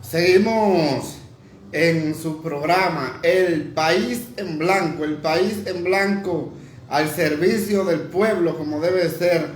Seguimos en su programa El País en Blanco, el País en Blanco al servicio del pueblo como debe ser,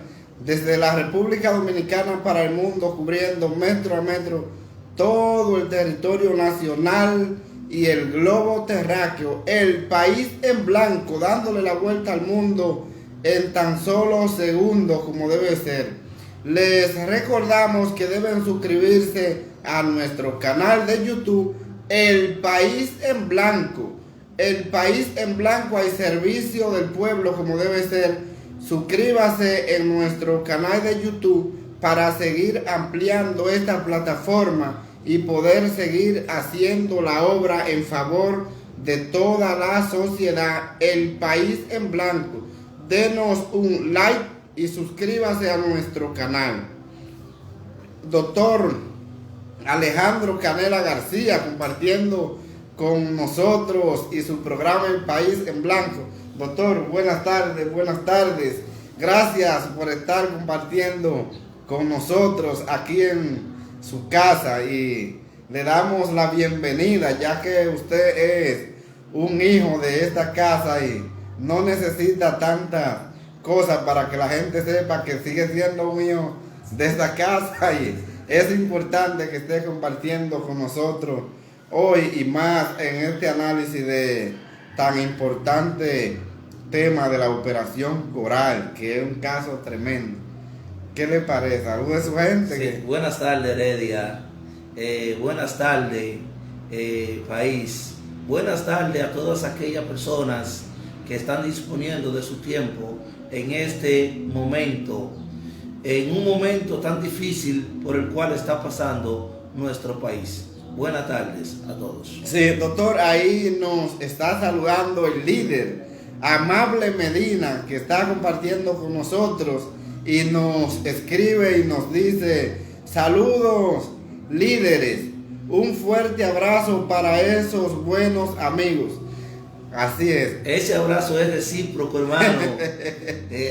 desde la República Dominicana para el mundo, cubriendo metro a metro todo el territorio nacional y el globo terráqueo. El País en Blanco, dándole la vuelta al mundo en tan solo segundos como debe ser. Les recordamos que deben suscribirse a nuestro canal de YouTube El País en Blanco. El País en Blanco al servicio del pueblo como debe ser. Suscríbase en nuestro canal de YouTube para seguir ampliando esta plataforma y poder seguir haciendo la obra en favor de toda la sociedad. El País en Blanco. Denos un like y suscríbase a nuestro canal. Doctor Alejandro Canela García compartiendo con nosotros y su programa El País en Blanco. Doctor, buenas tardes, buenas tardes. Gracias por estar compartiendo con nosotros aquí en su casa y le damos la bienvenida, ya que usted es un hijo de esta casa y no necesita tantas cosas para que la gente sepa que sigue siendo un hijo de esta casa, y es importante que esté compartiendo con nosotros hoy y más en este análisis de tan importante tema de la operación Coral, que es un caso tremendo. ¿Qué le parece? ¿Algo de su gente? Sí, buenas tardes, Heredia. Buenas tardes, país. Buenas tardes a todas aquellas personas que están disponiendo de su tiempo en este momento, en un momento tan difícil por el cual está pasando nuestro país. Buenas tardes a todos. Sí, doctor, ahí nos está saludando el líder, Amable Medina, que está compartiendo con nosotros y nos escribe y nos dice: saludos líderes, un fuerte abrazo para esos buenos amigos. Así es. Ese abrazo es recíproco, hermano.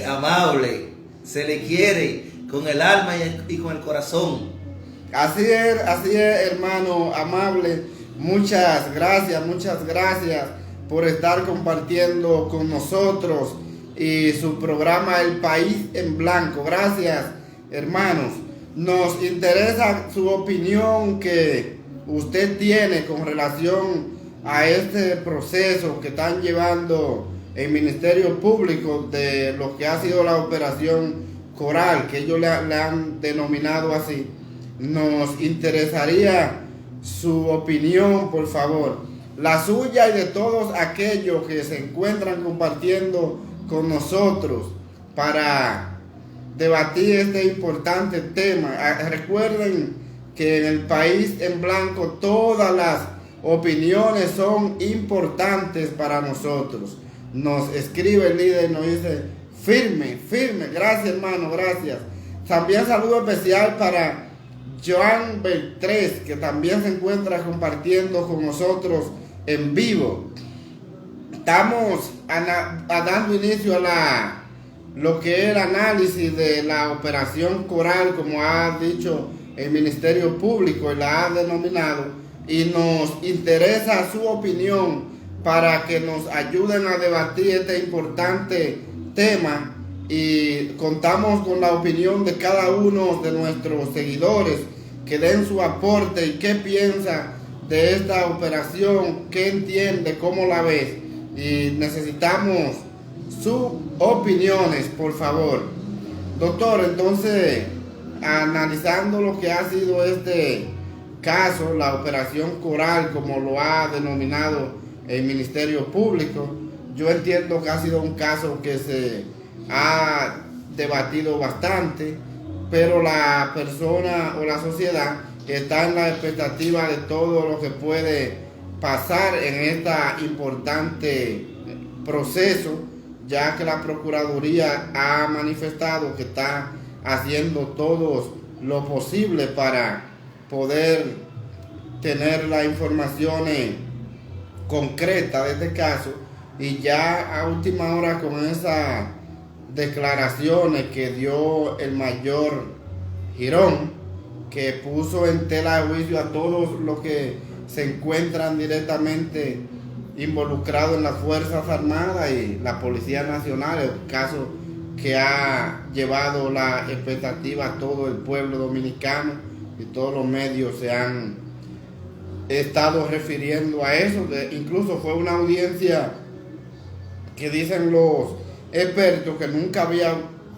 Amable, se le quiere con el alma y con el corazón. Así es, hermano Amable. Muchas gracias por estar compartiendo con nosotros y su programa El País en Blanco. Gracias, hermanos. Nos interesa su opinión que usted tiene con relación a este proceso que están llevando el Ministerio Público de lo que ha sido la operación Coral, que ellos le han denominado así. Nos interesaría su opinión, por favor, la suya y de todos aquellos que se encuentran compartiendo con nosotros para debatir este importante tema. Recuerden que en El País en Blanco todas las opiniones son importantes para nosotros. Nos escribe el líder y nos dice: firme. Gracias, hermano, gracias. También saludo especial para Joan Beltrés, que también se encuentra compartiendo con nosotros en vivo. Estamos dando inicio a lo que es el análisis de la operación Coral, como ha dicho el Ministerio Público y la ha denominado, y nos interesa su opinión para que nos ayuden a debatir este importante tema, y contamos con la opinión de cada uno de nuestros seguidores que den su aporte y qué piensa de esta operación, qué entiende, cómo la ve, y necesitamos sus opiniones, por favor. Doctor, entonces, analizando lo que ha sido este caso, la operación Coral, como lo ha denominado el Ministerio Público, yo entiendo que ha sido un caso que se ha debatido bastante, pero la persona o la sociedad está en la expectativa de todo lo que puede pasar en este importante proceso, ya que la Procuraduría ha manifestado que está haciendo todo lo posible para poder tener la información concreta de este caso, y ya a última hora con esas declaraciones que dio el mayor Girón, que puso en tela de juicio a todos los que se encuentran directamente involucrados en las Fuerzas Armadas y la Policía Nacional, el caso que ha llevado la expectativa a todo el pueblo dominicano, y todos los medios se han estado refiriendo a eso. Incluso fue una audiencia que dicen los expertos que nunca había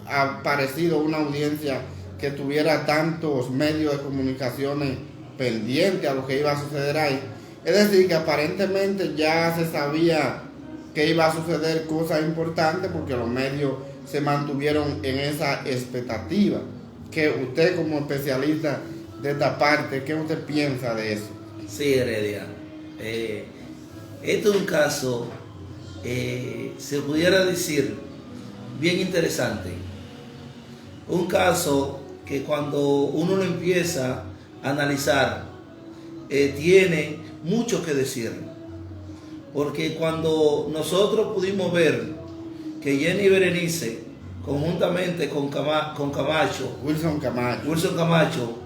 aparecido una audiencia que tuviera tantos medios de comunicaciones pendientes a lo que iba a suceder ahí. Es decir, que aparentemente ya se sabía que iba a suceder cosas importantes porque los medios se mantuvieron en esa expectativa. Que usted, como especialista de esta parte, ¿qué usted piensa de eso? Sí, Heredia. Este es un caso, se pudiera decir, bien interesante. Un caso que cuando uno lo empieza a analizar, tiene mucho que decir. Porque cuando nosotros pudimos ver que Jenny Berenice, conjuntamente con Wilson Camacho,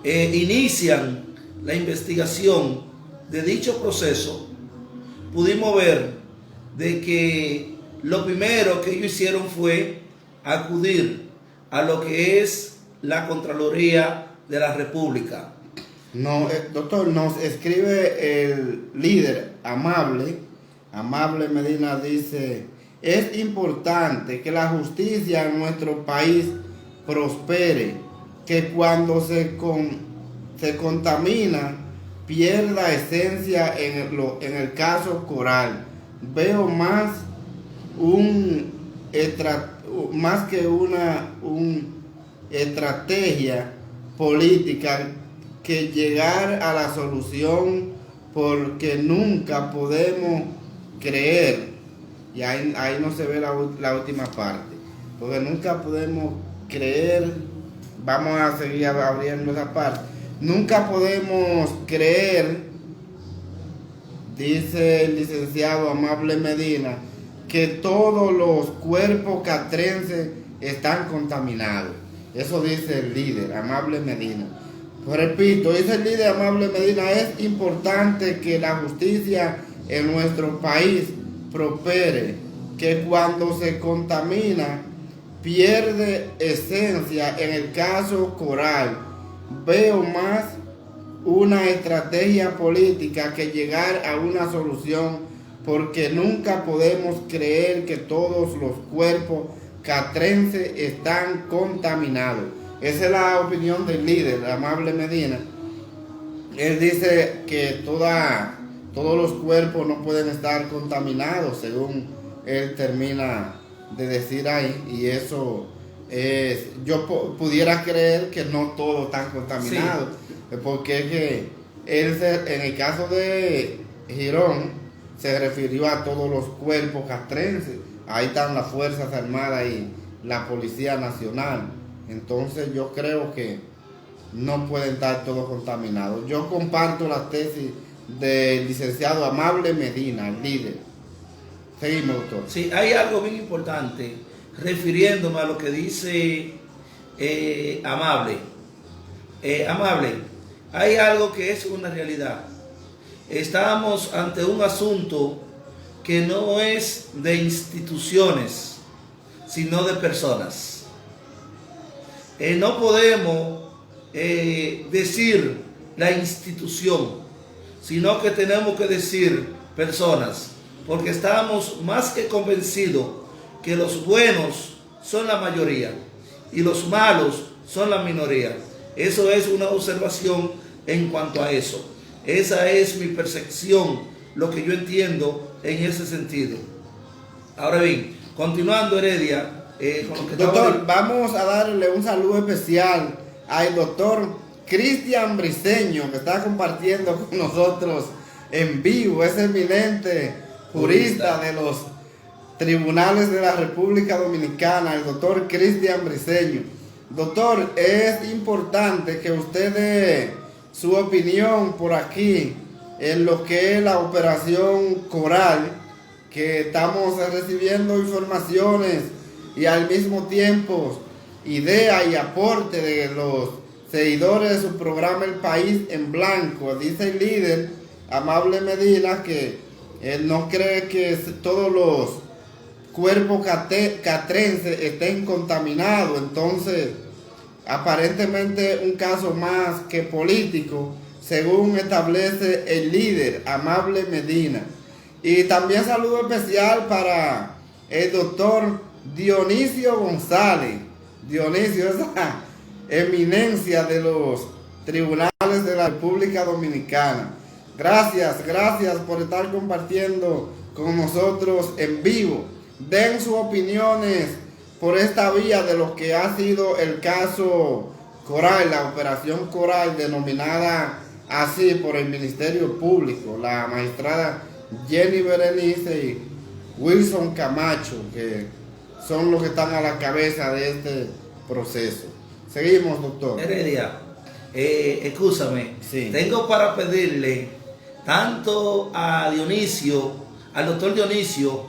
inician la investigación de dicho proceso, pudimos ver de que lo primero que ellos hicieron fue acudir a lo que es la Contraloría de la República. No, doctor, nos escribe el líder Amable Medina, dice: es importante que la justicia en nuestro país prospere, que cuando se contamina pierda esencia en el caso Coral. Veo más que una estrategia política que llegar a la solución, porque nunca podemos creer, y ahí no se ve la última parte, porque nunca podemos creer, vamos a seguir abriendo esa parte, nunca podemos creer, dice el licenciado Amable Medina, que todos los cuerpos castrenses están contaminados. Eso dice el líder Amable Medina. Pues repito, dice el líder Amable Medina: es importante que la justicia en nuestro país prospere, que cuando se contamina pierde esencia en el caso Coral. Veo más una estrategia política que llegar a una solución, porque nunca podemos creer que todos los cuerpos castrenses están contaminados. Esa es la opinión del líder Amable Medina. Él dice que todos los cuerpos no pueden estar contaminados, según él termina de decir ahí, y eso es, yo pudiera creer que no todos están contaminados, sí, porque es que él en el caso de Girón se refirió a todos los cuerpos castrenses. Ahí están las Fuerzas Armadas y la Policía Nacional. Entonces yo creo que no pueden estar todos contaminados. Yo comparto la tesis del licenciado Amable Medina, el líder. Seguimos, doctor. Sí, hay algo bien importante, refiriéndome a lo que dice Amable. Amable, hay algo que es una realidad. Estamos ante un asunto que no es de instituciones, sino de personas. No podemos decir la institución, sino que tenemos que decir personas, porque estamos más que convencidos que los buenos son la mayoría y los malos son la minoría. Eso es una observación en cuanto a eso. Esa es mi percepción, lo que yo entiendo en ese sentido. Ahora bien, continuando, Heredia, con lo que doctor, vamos a darle un saludo especial al doctor Cristian Briceño, que está compartiendo con nosotros en vivo. Es eminente jurista de los tribunales de la República Dominicana, el doctor Cristian Briceño. Doctor, es importante que usted dé su opinión por aquí en lo que es la operación Coral, que estamos recibiendo informaciones y al mismo tiempo ideas y aporte de los seguidores de su programa El País en Blanco. Dice el líder Amable Medina que él no cree que todos los cuerpos catrenses estén contaminados. Entonces, aparentemente un caso más que político, según establece el líder Amable Medina. Y también saludo especial para el doctor Dionisio González. Dionisio, esa eminencia de los tribunales de la República Dominicana. Gracias por estar compartiendo con nosotros en vivo. Den sus opiniones por esta vía de lo que ha sido el caso Coral, la operación Coral, denominada así por el Ministerio Público, la magistrada Jenny Berenice y Wilson Camacho, que son los que están a la cabeza de este proceso. Seguimos, doctor. Heredia, escúchame, sí. Tengo para pedirle tanto a Dionisio, al doctor Dionisio,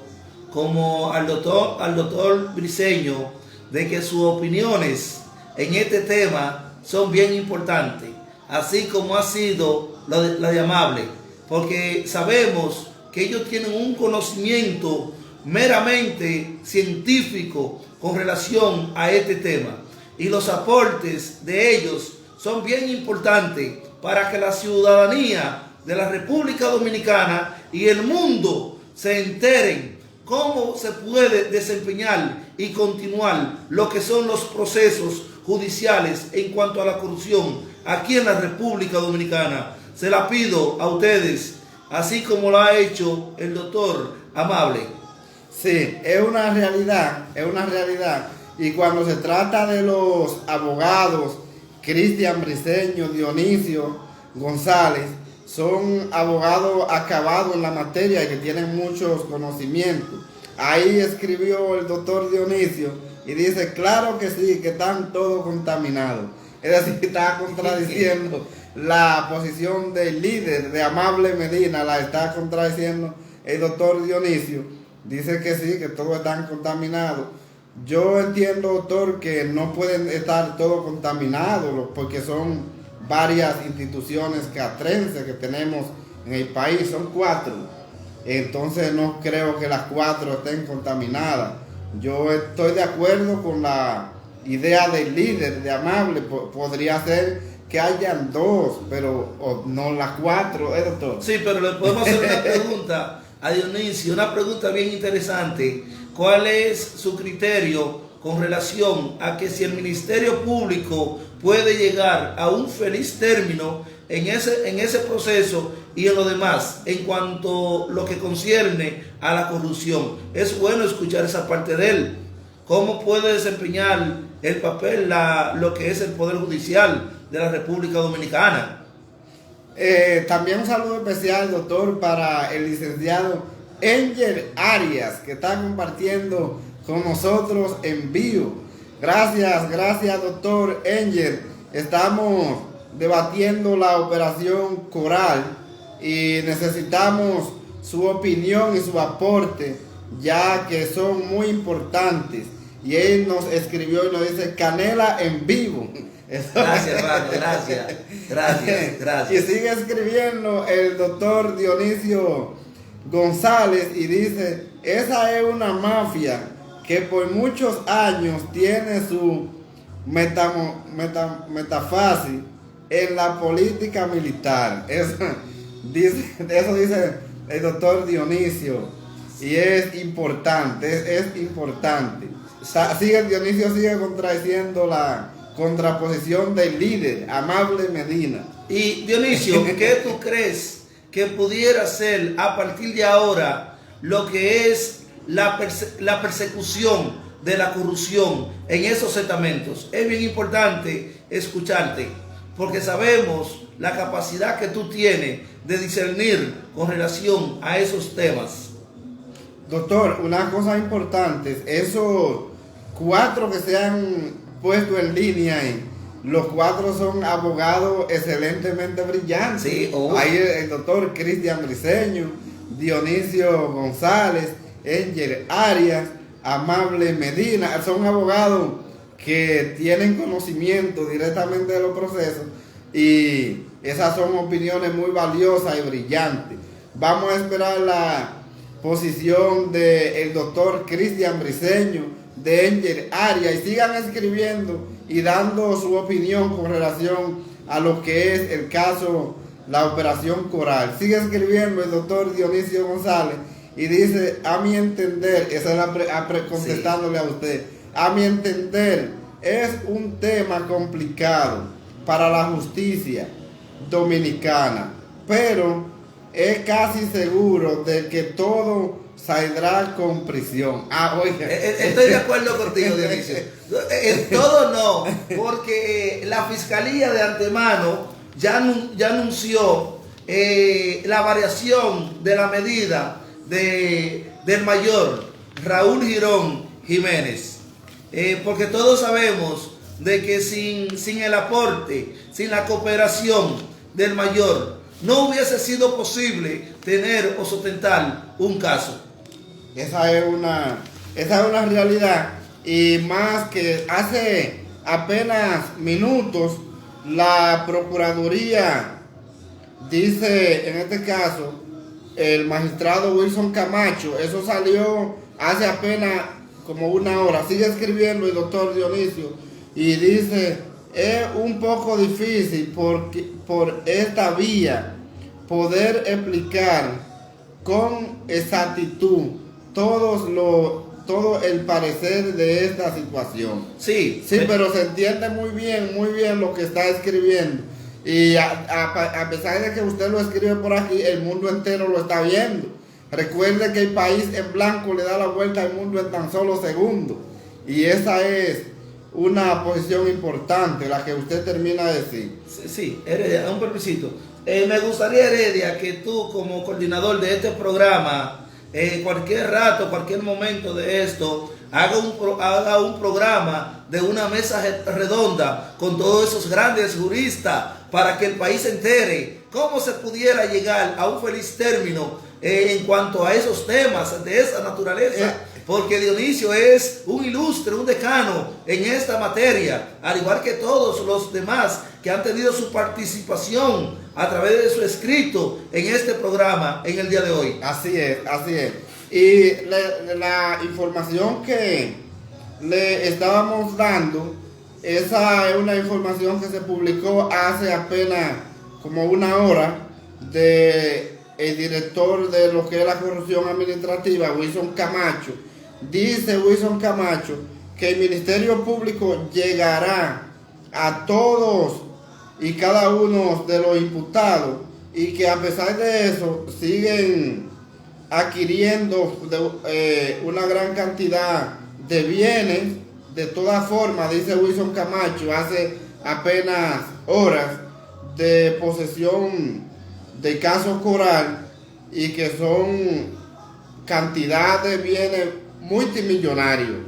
como al doctor Briceño, de que sus opiniones en este tema son bien importantes, así como ha sido la de Amable, porque sabemos que ellos tienen un conocimiento meramente científico con relación a este tema, y los aportes de ellos son bien importantes para que la ciudadanía de la República Dominicana y el mundo se enteren cómo se puede desempeñar y continuar lo que son los procesos judiciales en cuanto a la corrupción aquí en la República Dominicana. Se la pido a ustedes, así como lo ha hecho el doctor Amable. Sí, es una realidad. Y cuando se trata de los abogados, Cristian Briceño, Dionisio González, son abogados acabados en la materia y que tienen muchos conocimientos. Ahí escribió el doctor Dionisio y dice, claro que sí, que están todos contaminados. Es decir, está contradiciendo la posición del líder de Amable Medina, la está contradiciendo el doctor Dionisio. Dice que sí, que todos están contaminados. Yo entiendo, doctor, que no pueden estar todos contaminados porque son varias instituciones catrenses que tenemos en el país, son 4. Entonces no creo que las 4 estén contaminadas. Yo estoy de acuerdo con la idea del líder de Amable. Podría ser que hayan 2, pero no las 4, doctor? Sí, pero le podemos hacer una pregunta a Dionisio, una pregunta bien interesante. ¿Cuál es su criterio con relación a que si el Ministerio Público puede llegar a un feliz término en ese proceso y en lo demás, en cuanto a lo que concierne a la corrupción? Es bueno escuchar esa parte de él. ¿Cómo puede desempeñar el papel lo que es el Poder Judicial de la República Dominicana? También un saludo especial, doctor, para el licenciado Angel Arias, que está compartiendo con nosotros en vivo. Gracias, doctor Angel. Estamos debatiendo la operación Coral y necesitamos su opinión y su aporte, ya que son muy importantes. Y él nos escribió y nos dice Canela en vivo. Gracias, hermano, gracias. Y sigue escribiendo el doctor Dionisio González y dice, esa es una mafia que por muchos años tiene su metafasis en la política militar. Eso dice el doctor Dionisio, y es importante, es importante. Dionisio sigue contradiciendo la contraposición del líder Amable Medina. Y Dionisio, ¿qué tú crees que pudiera ser a partir de ahora lo que es la persecución de la corrupción en esos estamentos? Es bien importante escucharte, porque sabemos la capacidad que tú tienes de discernir con relación a esos temas. Doctor, una cosa importante, esos 4 que se han puesto en línea ahí, los 4 son abogados excelentemente brillantes. Sí, Ahí el doctor Cristian Briceño, Dionisio González, Angel Arias, Amable Medina, son abogados que tienen conocimiento directamente de los procesos, y esas son opiniones muy valiosas y brillantes. Vamos a esperar la posición del doctor Cristian Briceño, de Angel Arias, y sigan escribiendo y dando su opinión con relación a lo que es el caso, la operación Coral. Sigue escribiendo el doctor Dionisio González y dice: a mi entender, esa es contestándole a usted, a mi entender es un tema complicado para la justicia dominicana, pero es casi seguro de que todo saldrá con prisión. Oiga. Estoy de acuerdo contigo, Dionisio. En todo no, porque la fiscalía de antemano ya anunció la variación de la medida del mayor Raúl Girón Jiménez. Porque todos sabemos de que sin el aporte, sin la cooperación del mayor, no hubiese sido posible tener o sustentar un caso. Esa es una realidad, y más que hace apenas minutos la Procuraduría dice, en este caso, el magistrado Wilson Camacho, eso salió hace apenas como una hora, sigue escribiendo el doctor Dionisio, y dice: es un poco difícil por esta vía poder explicar con exactitud todo el parecer de esta situación. Sí, pero se entiende muy bien lo que está escribiendo. Y a pesar de que usted lo escribe por aquí, el mundo entero lo está viendo. Recuerde que el país en blanco le da la vuelta al mundo en tan solo segundos. Y esa es una posición importante, la que usted termina de decir. Sí, Heredia, un permisito. Me gustaría, Heredia, que tú como coordinador de este programa, cualquier rato, cualquier momento de esto, haga un programa de una mesa redonda con todos esos grandes juristas para que el país se entere cómo se pudiera llegar a un feliz término en cuanto a esos temas de esa naturaleza. Porque Dionisio es un ilustre, un decano en esta materia, al igual que todos los demás que han tenido su participación a través de su escrito en este programa en el día de hoy. Así es. Y la información que le estábamos dando, esa es una información que se publicó hace apenas como una hora de el director de lo que es la corrupción administrativa, Wilson Camacho. Dice Wilson Camacho que el Ministerio Público llegará a todos y cada uno de los imputados, y que a pesar de eso siguen adquiriendo una gran cantidad de bienes. De todas formas, dice Wilson Camacho hace apenas horas, de posesión de caso Coral, y que son cantidad de bienes multimillonarios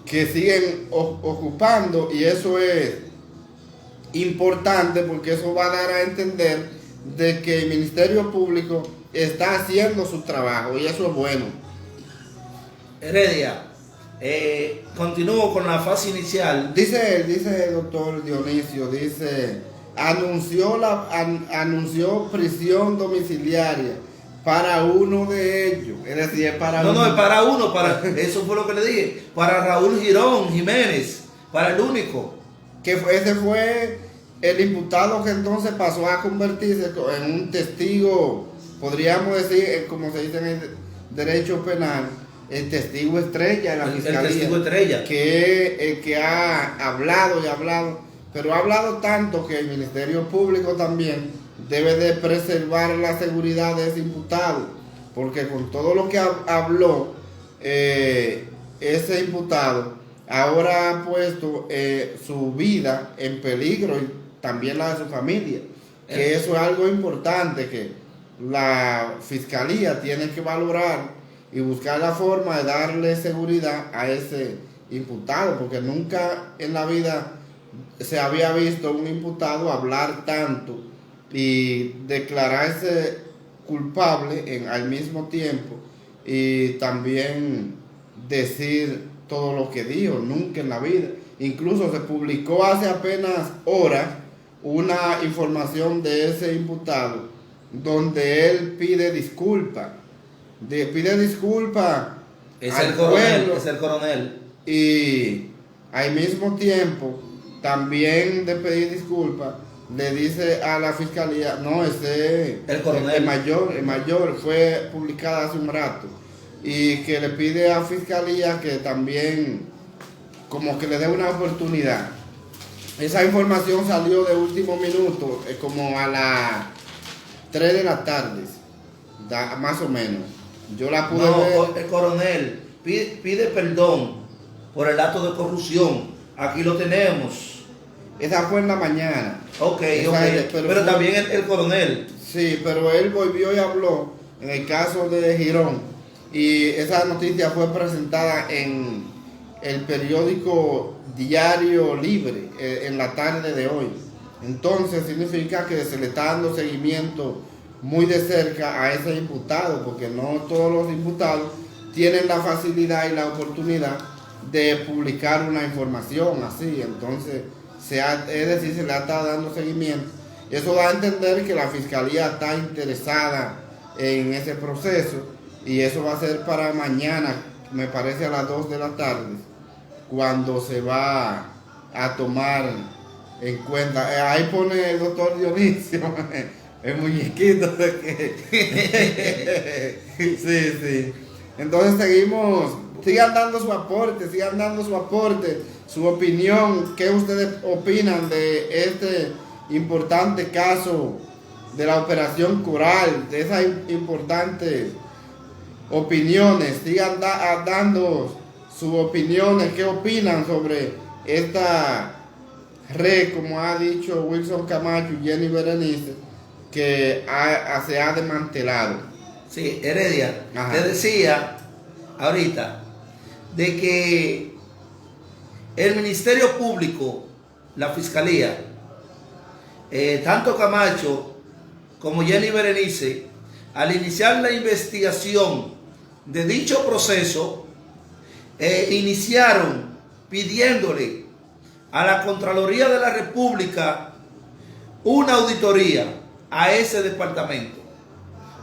que siguen ocupando, y eso es importante porque eso va a dar a entender de que el Ministerio Público está haciendo su trabajo, y eso es bueno. Heredia, continúo con la fase inicial. Dice el doctor Dionisio, anunció prisión domiciliaria para uno de ellos. Es decir, es para uno. No, es para uno, eso fue lo que le dije, para Raúl Girón Jiménez, para el único. Ese fue el imputado que entonces pasó a convertirse en un testigo, podríamos decir, como se dice en el derecho penal, el testigo estrella de la fiscalía. El testigo estrella. Que es el que ha hablado y hablado, pero ha hablado tanto que el Ministerio Público también debe de preservar la seguridad de ese imputado, porque con todo lo que habló ese imputado, ahora ha puesto su vida en peligro, y también la de su familia, que eso es algo importante que la fiscalía tiene que valorar y buscar la forma de darle seguridad a ese imputado, porque nunca en la vida se había visto un imputado hablar tanto y declararse culpable al mismo tiempo, y también decir todo lo que dijo, nunca en la vida. Incluso se publicó hace apenas horas una información de ese imputado donde él pide disculpas. Pide disculpas al pueblo. Es el coronel. Y al mismo tiempo, también de pedir disculpas, le dice a la fiscalía, no, el coronel. El mayor fue publicada hace un rato. Y que le pide a fiscalía que también como que le dé una oportunidad. Esa información salió de último minuto, como a las 3 de la tarde, más o menos. Yo la pude ver. El coronel pide perdón por el acto de corrupción. Aquí lo tenemos. Esa fue en la mañana. Ok. Pero también el coronel. Sí, pero él volvió y habló en el caso de Girón. Y esa noticia fue presentada en el periódico Diario Libre en la tarde de hoy. Entonces significa que se le está dando seguimiento muy de cerca a ese imputado, porque no todos los imputados tienen la facilidad y la oportunidad de publicar una información así. Entonces, es decir, se le está dando seguimiento. Eso da a entender que la fiscalía está interesada en ese proceso, y eso va a ser para mañana, me parece a las 2 de la tarde, cuando se va a tomar en cuenta. Ahí pone el doctor Dionisio, el muñequito de que... sí. Entonces sigan dando su aporte, su opinión. ¿Qué ustedes opinan de este importante caso de la Operación Coral, de esas importantes opiniones? Sigan dando sus opiniones. ¿Qué opinan sobre esta red, como ha dicho Wilson Camacho y Jenny Berenice, que se ha desmantelado? Sí, Heredia, Ajá. Te decía ahorita de que el Ministerio Público, la Fiscalía, tanto Camacho como Jenny Berenice, al iniciar la investigación de dicho proceso, iniciaron pidiéndole a la Contraloría de la República una auditoría a ese departamento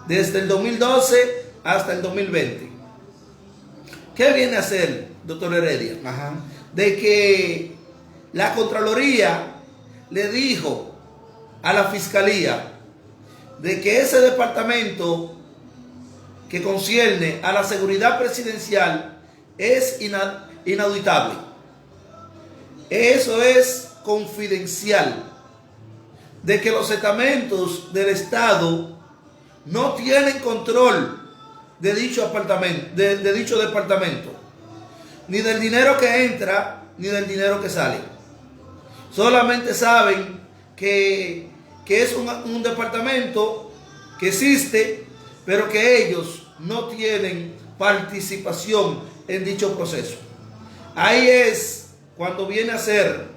desde el 2012 hasta el 2020. ¿Qué viene a hacer, doctor Heredia? Ajá. De que la Contraloría le dijo a la Fiscalía de que ese departamento que concierne a la seguridad presidencial es inauditable. Eso es confidencial, de que los estamentos del Estado no tienen control de dicho departamento, ni del dinero que entra, ni del dinero que sale. Solamente saben que es un departamento que existe, pero que ellos no tienen participación en dicho proceso. Ahí es cuando viene a ser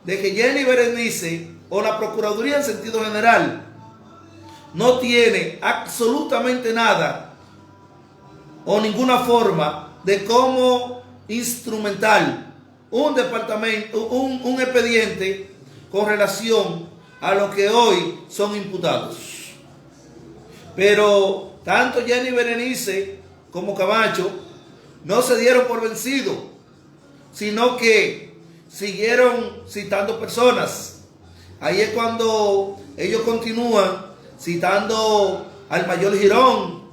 de que Jenny Berenice o la Procuraduría en sentido general no tiene absolutamente nada o ninguna forma de cómo instrumentar un departamento, un expediente con relación a lo que hoy son imputados. Pero tanto Jenny Berenice como Camacho no se dieron por vencidos, sino que siguieron citando personas. Ahí es cuando ellos continúan citando al mayor Girón,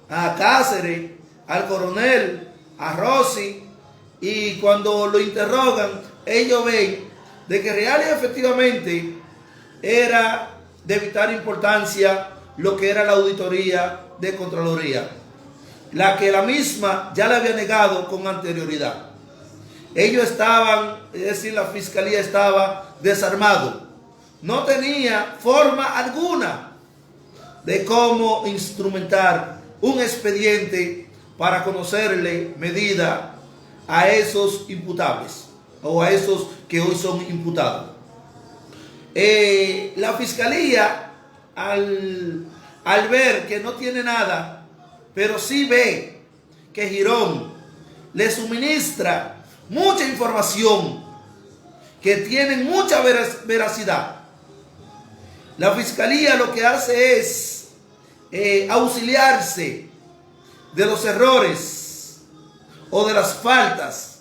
a Cáceres, al coronel, a Rossi, y cuando lo interrogan, ellos ven de que real y efectivamente era de vital importancia lo que era la auditoría de Contraloría, la que la misma ya le había negado con anterioridad. Ellos estaban, es decir, la Fiscalía estaba desarmado, no tenía forma alguna de cómo instrumentar un expediente para conocerle medida a esos imputables o a esos que hoy son imputados. La Fiscalía, al ver que no tiene nada, pero sí ve que Girón le suministra mucha información que tiene mucha veracidad. La fiscalía lo que hace es auxiliarse de los errores o de las faltas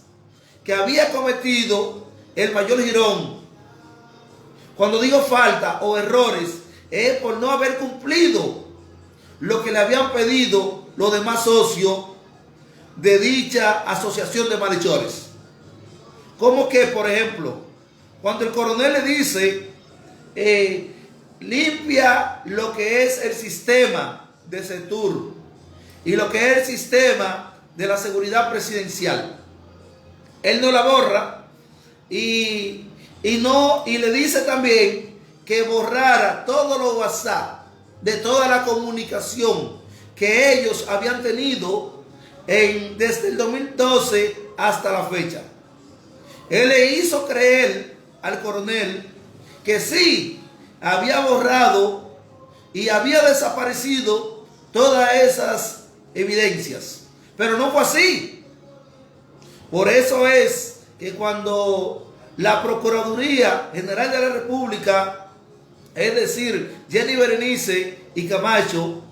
que había cometido el mayor Girón. Cuando digo falta o errores, es por no haber cumplido lo que le habían pedido los demás socios de dicha asociación de malhechores. Como que, por ejemplo, cuando el coronel le dice, limpia lo que es el sistema de CETUR y lo que es el sistema de la seguridad presidencial, él no la borra y le dice también que borrara todos los WhatsApp de toda la comunicación que ellos habían tenido desde el 2012 hasta la fecha. Él le hizo creer al coronel que sí había borrado y había desaparecido todas esas evidencias, pero no fue así. Por eso es que cuando la Procuraduría General de la República, es decir, Jenny Berenice y Camacho,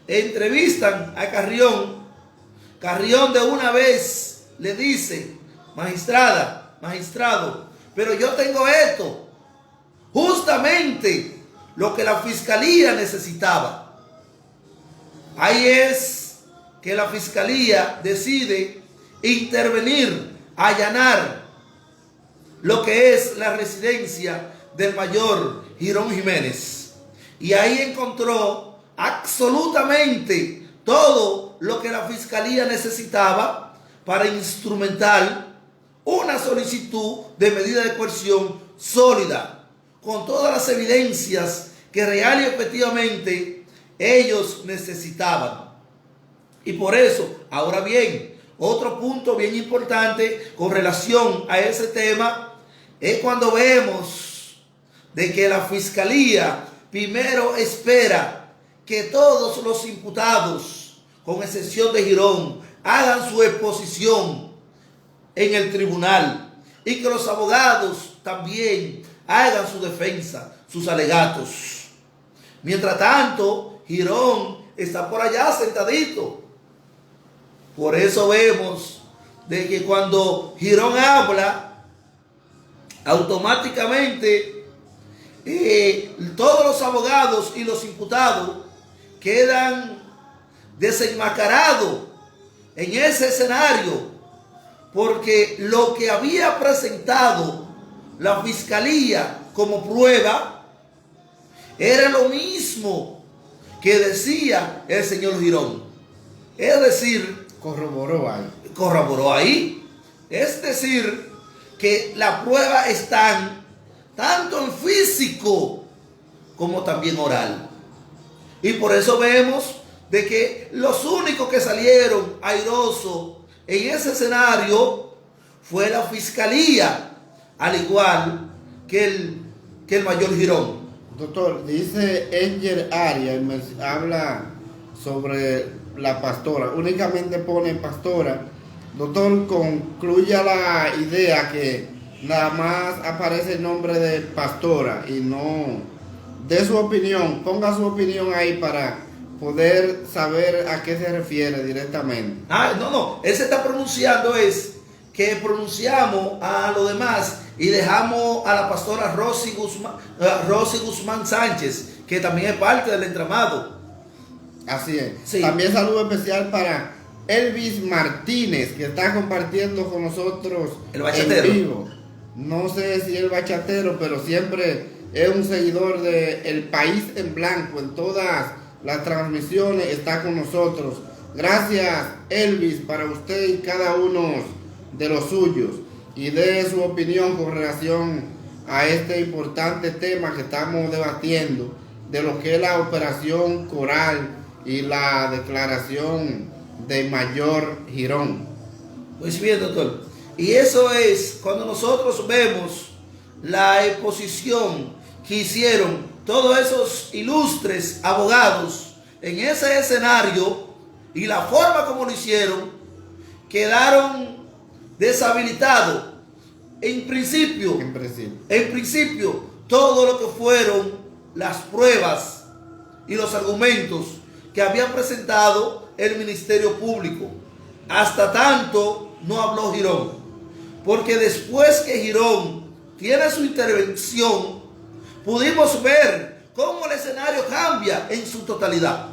entrevistan a Carrión, Carrión de una vez le dice, magistrado, pero yo tengo esto, justamente lo que la fiscalía necesitaba. Ahí es que la fiscalía decide intervenir, allanar lo que es la residencia del mayor Girón Jiménez. Y ahí encontró absolutamente todo lo que la fiscalía necesitaba para instrumentar una solicitud de medida de coerción sólida, con todas las evidencias que real y efectivamente ellos necesitaban. Y por eso, ahora bien, otro punto bien importante con relación a ese tema es cuando vemos de que la fiscalía primero espera que todos los imputados, con excepción de Girón, hagan su exposición en el tribunal y que los abogados también hagan su defensa, sus alegatos. Mientras tanto, Girón está por allá sentadito. Por eso vemos de que cuando Girón habla, automáticamente todos los abogados y los imputados quedan desenmascarados en ese escenario, porque lo que había presentado la fiscalía como prueba era lo mismo que decía el señor Girón. Es decir, corroboró ahí. Es decir, que la prueba está tanto en físico como también oral. Y por eso vemos de que los únicos que salieron airosos en ese escenario fue la fiscalía, al igual que el mayor Girón. Doctor, dice Angel Arias, habla sobre la pastora, únicamente pone pastora. Doctor, concluya la idea que nada más aparece el nombre de pastora y no dé su opinión, ponga su opinión ahí para poder saber a qué se refiere directamente. No, él se está pronunciando, es que pronunciamos a lo demás y dejamos a la pastora Rosy Guzmán Sánchez, que también es parte del entramado. Así es. Sí. También saludo especial para Elvis Martínez, que está compartiendo con nosotros el bachatero. En vivo. No sé si el bachatero, pero siempre es un seguidor de El País en Blanco. En todas las transmisiones está con nosotros. Gracias, Elvis, para usted y cada uno de los suyos. Y dé su opinión con relación a este importante tema que estamos debatiendo, de lo que es la operación Coral y la declaración de mayor Girón. Pues bien, doctor. Y eso es cuando nosotros vemos la exposición que hicieron todos esos ilustres abogados en ese escenario y la forma como lo hicieron, quedaron deshabilitados. En principio, todo lo que fueron las pruebas y los argumentos que había presentado el Ministerio Público. Hasta tanto no habló Girón. Porque después que Girón tiene su intervención, pudimos ver cómo el escenario cambia en su totalidad.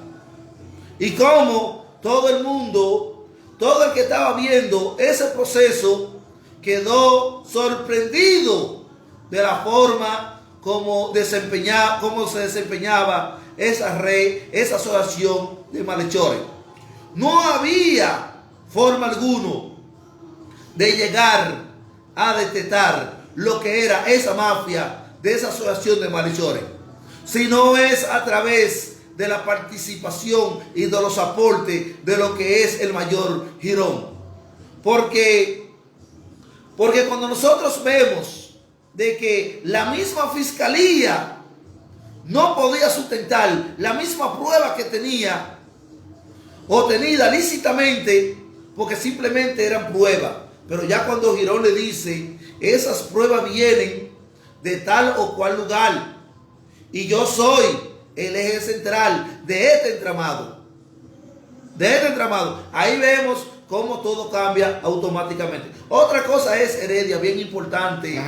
Y cómo todo el mundo, todo el que estaba viendo ese proceso, quedó sorprendido de la forma como se desempeñaba esa red, esa asociación de malhechores. No había forma alguna de llegar a detectar lo que era esa mafia de esa asociación de malhechores, sino es a través de la participación y de los aportes de lo que es el mayor Girón. Porque cuando nosotros vemos de que la misma fiscalía no podía sustentar la misma prueba que tenía obtenida lícitamente, porque simplemente eran pruebas, pero ya cuando Girón le dice, esas pruebas vienen de tal o cual lugar, y yo soy el eje central de este entramado, ahí vemos cómo todo cambia automáticamente. Otra cosa es, Heredia, bien importante,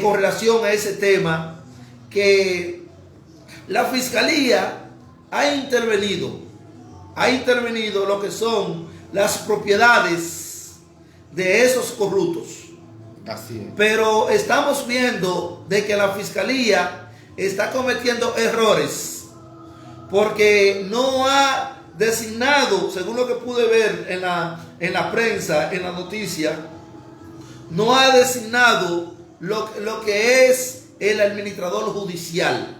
con relación a ese tema, que la fiscalía ha intervenido lo que son las propiedades de esos corruptos. Así es. Pero estamos viendo de que la fiscalía está cometiendo errores, porque no ha designado, según lo que pude ver en la prensa, en la noticia, no ha designado lo que es el administrador judicial.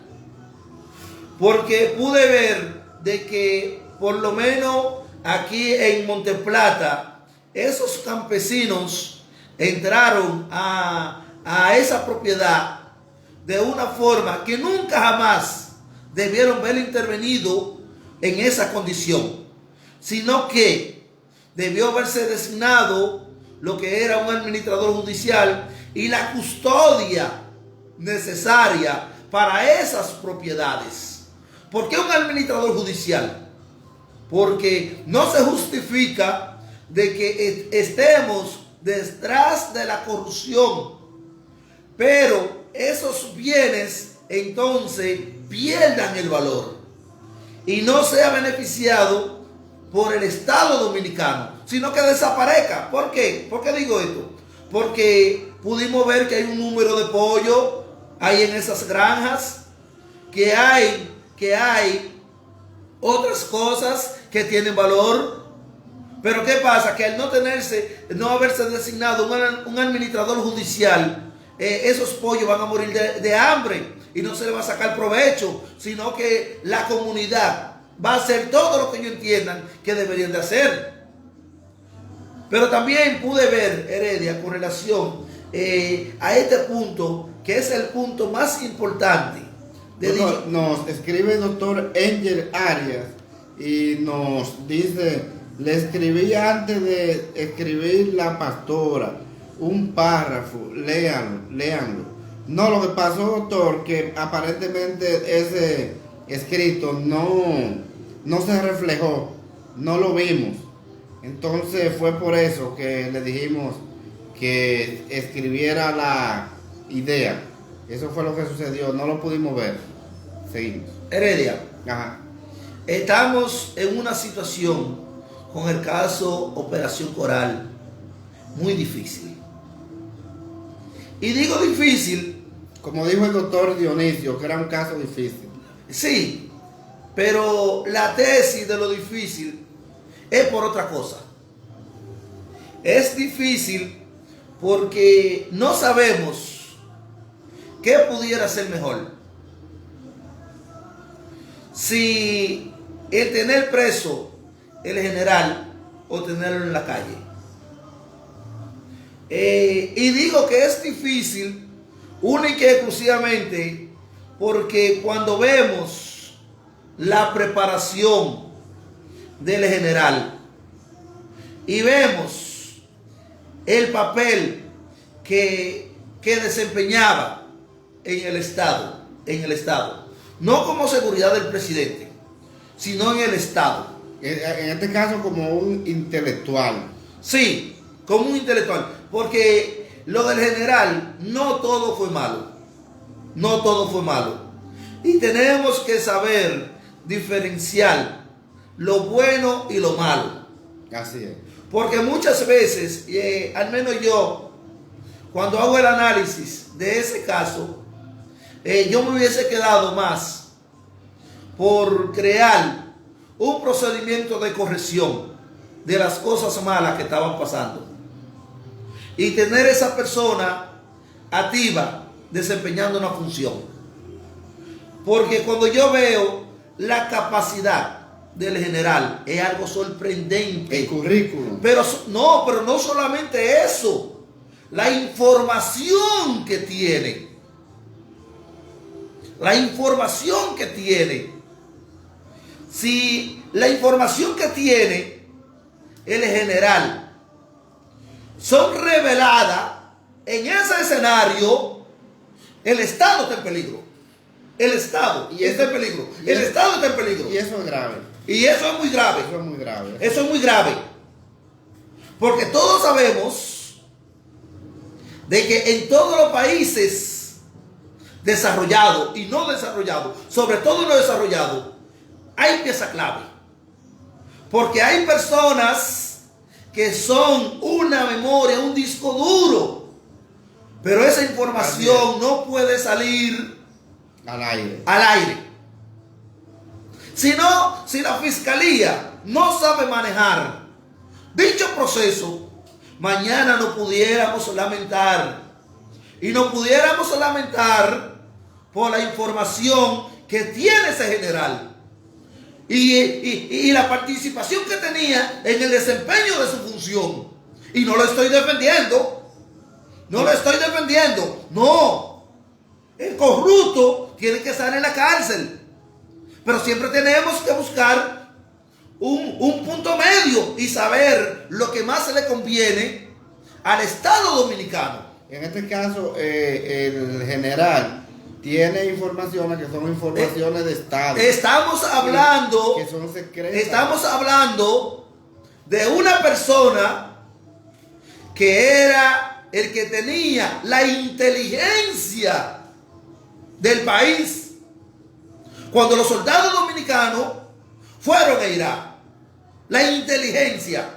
Porque pude ver de que por lo menos aquí en Monteplata, esos campesinos entraron a esa propiedad de una forma que nunca jamás debieron haber intervenido en esa condición, sino que debió haberse designado lo que era un administrador judicial y la custodia necesaria para esas propiedades. ¿Por qué un administrador judicial? Porque no se justifica de que estemos detrás de la corrupción, pero esos bienes entonces pierdan el valor y no sea beneficiado por el Estado dominicano, sino que desaparezca. ¿Por qué? ¿Por qué digo esto? Porque pudimos ver que hay un número de pollo ahí en esas granjas, que hay otras cosas que tienen valor. Pero ¿qué pasa? Que al no haberse designado un administrador judicial, esos pollos van a morir de hambre y no se le va a sacar provecho, sino que la comunidad va a hacer todo lo que ellos entiendan que deberían de hacer. Pero también pude ver, Heredia, con relación a este punto, que es el punto más importante. Nos escribe el doctor Angel Arias y nos dice: le escribí antes de escribir la pastora un párrafo, léanlo. No, lo que pasó, doctor, que aparentemente ese escrito no se reflejó, no lo vimos. Entonces fue por eso que le dijimos que escribiera la idea. Eso fue lo que sucedió, no lo pudimos ver. Seguimos. Heredia. Ajá. Estamos en una situación con el caso Operación Coral muy difícil. Y digo difícil, como dijo el doctor Dionisio, que era un caso difícil. Sí, pero la tesis de lo difícil es por otra cosa. Es difícil porque no sabemos qué pudiera ser mejor. Si el tener preso el general o tenerlo en la calle. Y digo que es difícil única y exclusivamente porque cuando vemos la preparación del general y vemos el papel que desempeñaba en el Estado, no como seguridad del presidente, sino en el Estado. En este caso como un intelectual. Sí, como un intelectual, porque lo del general, no todo fue malo, no todo fue malo. Y tenemos que saber diferenciar lo bueno y lo malo. Así es. Porque muchas veces, al menos yo, cuando hago el análisis de ese caso, yo me hubiese quedado más por crear un procedimiento de corrección de las cosas malas que estaban pasando y tener esa persona activa desempeñando una función. Porque cuando yo veo la capacidad del general, es algo sorprendente. El currículum. Pero no solamente eso, la información que tiene. La información que tiene. Si la información que tiene el general son reveladas en ese escenario, el Estado está en peligro. El Estado está en peligro. El Estado está en peligro. Y eso es grave. Y eso es muy grave. Eso es muy grave. Eso es muy grave. Porque todos sabemos de que en todos los países desarrollados y no desarrollados, sobre todo en los desarrollados, hay pieza clave. Porque hay personas que son una memoria, un disco duro. Pero esa información no puede salir al aire. Si la fiscalía no sabe manejar dicho proceso, mañana nos pudiéramos lamentar. Y nos pudiéramos lamentar por la información que tiene ese general. Y la participación que tenía en el desempeño de su función. Y no lo estoy defendiendo. No. El corrupto tiene que estar en la cárcel. Pero siempre tenemos que buscar un punto medio y saber lo que más se le conviene al Estado dominicano. En este caso, el general tiene informaciones que son informaciones de Estado. Estamos hablando que son secretas. Estamos hablando de una persona que era el que tenía la inteligencia del país cuando los soldados dominicanos fueron a Irak. La inteligencia,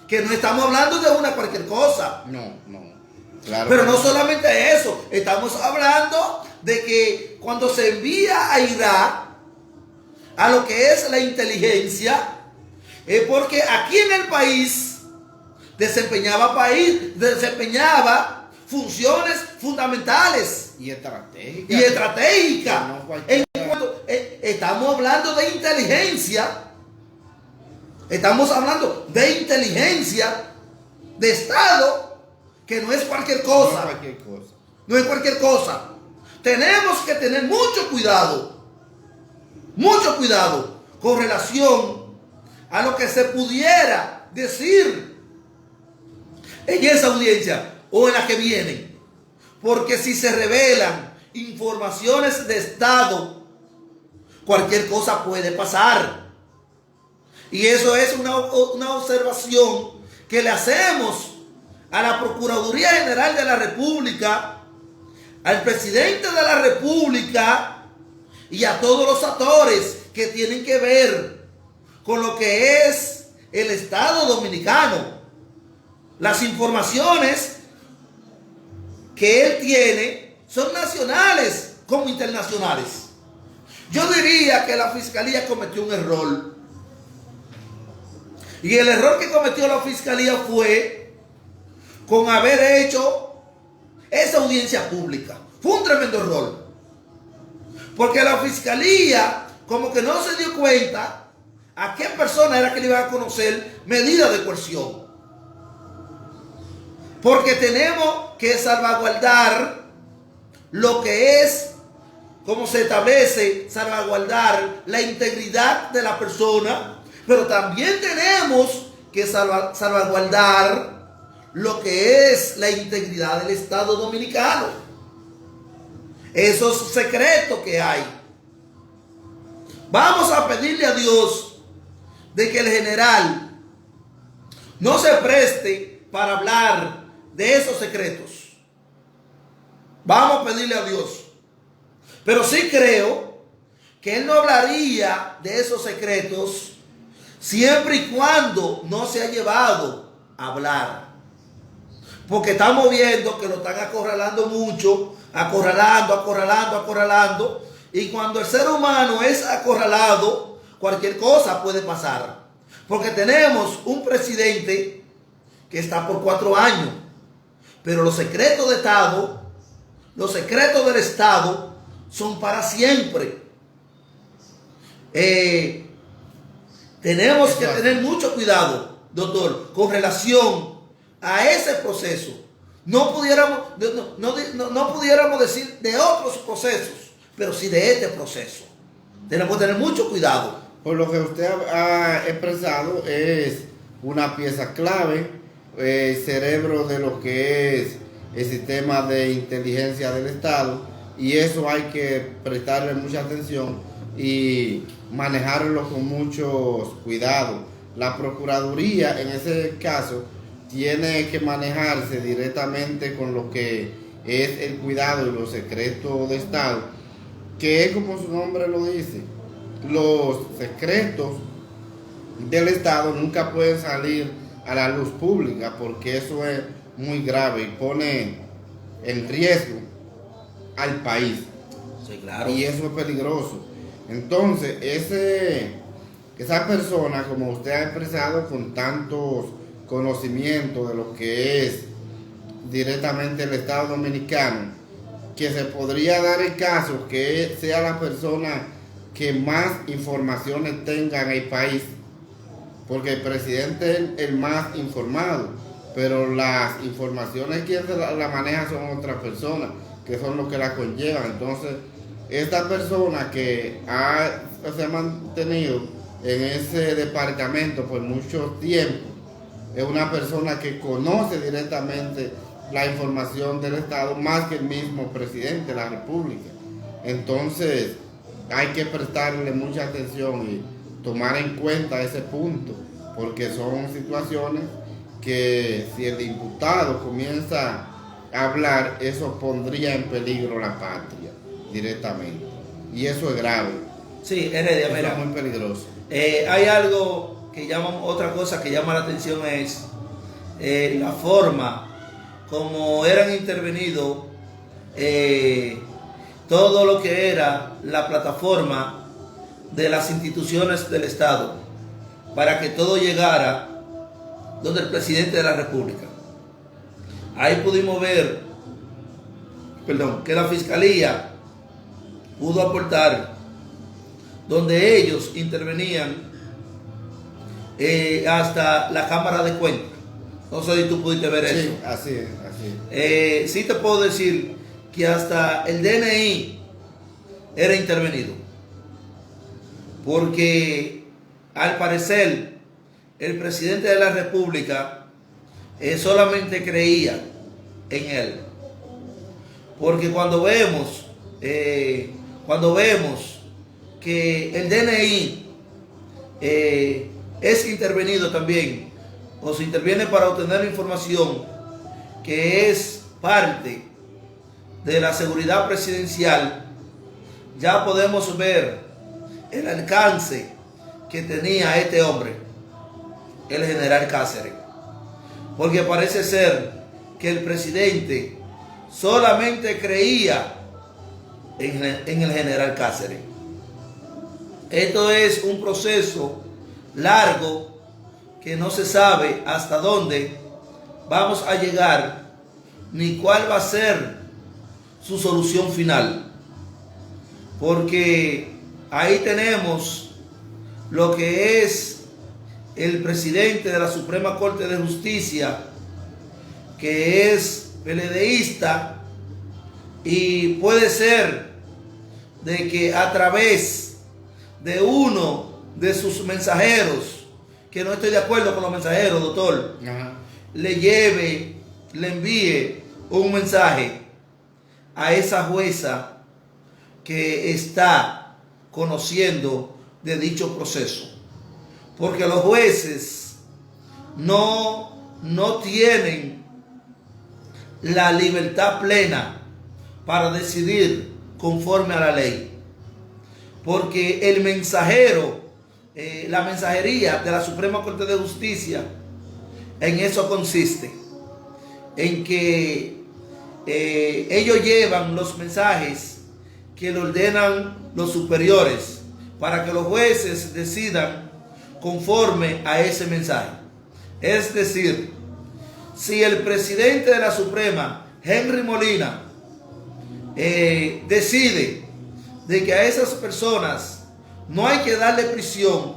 que no estamos hablando de una cualquier cosa. No. Claro. Pero no solamente eso, estamos hablando de que cuando se envía a Irak a lo que es la inteligencia, es porque aquí en el país desempeñaba funciones fundamentales y estratégicas. Estamos hablando de inteligencia. Estamos hablando de inteligencia de Estado, que no es cualquier cosa. No es cualquier cosa. Tenemos que tener mucho cuidado con relación a lo que se pudiera decir en esa audiencia o en la que vienen. Porque si se revelan informaciones de Estado, cualquier cosa puede pasar. Y eso es una observación que le hacemos a la Procuraduría General de la República, al presidente de la República y a todos los actores que tienen que ver con lo que es el Estado dominicano. Las informaciones que él tiene son nacionales como internacionales. Yo diría que la Fiscalía cometió un error. Y el error que cometió la Fiscalía fue con haber hecho esa audiencia pública. Fue un tremendo error. Porque la Fiscalía como que no se dio cuenta a qué persona era que le iba a conocer medidas de coerción. Porque tenemos que salvaguardar lo que es, como se establece, salvaguardar la integridad de la persona. Pero también tenemos que salvaguardar lo que es la integridad del Estado dominicano. Esos secretos que hay. Vamos a pedirle a Dios de que el general no se preste para hablar de esos secretos. Vamos a pedirle a Dios. Pero sí creo que él no hablaría de esos secretos siempre y cuando no se ha llevado a hablar. Porque estamos viendo que lo están acorralando mucho, acorralando. Y cuando el ser humano es acorralado, cualquier cosa puede pasar. Porque tenemos un presidente que está por 4 años. Pero los secretos de Estado, los secretos del Estado son para siempre. Tenemos que tener mucho cuidado, doctor, con relación a ese proceso. No pudiéramos decir de otros procesos, pero sí de este proceso. Tenemos que tener mucho cuidado. Por lo que usted ha expresado, es una pieza clave, el cerebro de lo que es el sistema de inteligencia del Estado, y eso hay que prestarle mucha atención y manejarlo con mucho cuidado. La Procuraduría, en ese caso, tiene que manejarse directamente con lo que es el cuidado y los secretos de Estado, que es como su nombre lo dice. Los secretos del Estado nunca pueden salir a la luz pública porque eso es muy grave y pone en riesgo al país. Sí, claro. Y eso es peligroso. Entonces, esa persona, como usted ha expresado, con tantos conocimientos de lo que es directamente el Estado dominicano, que se podría dar el caso que sea la persona que más informaciones tenga en el país, porque el presidente es el más informado, pero las informaciones quien la maneja son otras personas, que son los que la conllevan. Entonces, esta persona que se ha mantenido en ese departamento por mucho tiempo, es una persona que conoce directamente la información del Estado más que el mismo presidente de la República. Entonces, hay que prestarle mucha atención y tomar en cuenta ese punto, porque son situaciones que si el diputado comienza a hablar, eso pondría en peligro la patria directamente. Y eso es grave. Sí, Heredia, eso mira, es muy peligroso. Hay algo que otra cosa que llama la atención es la forma como eran intervenidos todo lo que era la plataforma de las instituciones del Estado para que todo llegara donde el presidente de la República. Ahí pudimos ver, que la Fiscalía pudo aportar donde ellos intervenían hasta la Cámara de Cuentas. No sé si tú pudiste ver eso. Sí, así es. Sí te puedo decir que hasta el DNI era intervenido. Porque al parecer el presidente de la República solamente creía en él. Porque cuando vemos que el DNI es intervenido también, o se interviene para obtener información que es parte de la seguridad presidencial, ya podemos ver el alcance que tenía este hombre, el general Cáceres. Porque parece ser que el presidente solamente creía en el general Cáceres. Esto es un proceso largo que no se sabe hasta dónde vamos a llegar ni cuál va a ser su solución final. Porque ahí tenemos lo que es el presidente de la Suprema Corte de Justicia, que es PLDista, y puede ser de que a través de uno de sus mensajeros que no estoy de acuerdo con los mensajeros, doctor, Ajá. le envíe un mensaje a esa jueza que está conociendo de dicho proceso. Porque los jueces no tienen la libertad plena para decidir conforme a la ley. Porque el mensajero, la mensajería de la Suprema Corte de Justicia, en eso consiste, en que ellos llevan los mensajes que le ordenan los superiores para que los jueces decidan conforme a ese mensaje. Es decir, si el presidente de la Suprema, Henry Molina, decide de que a esas personas no hay que darle prisión,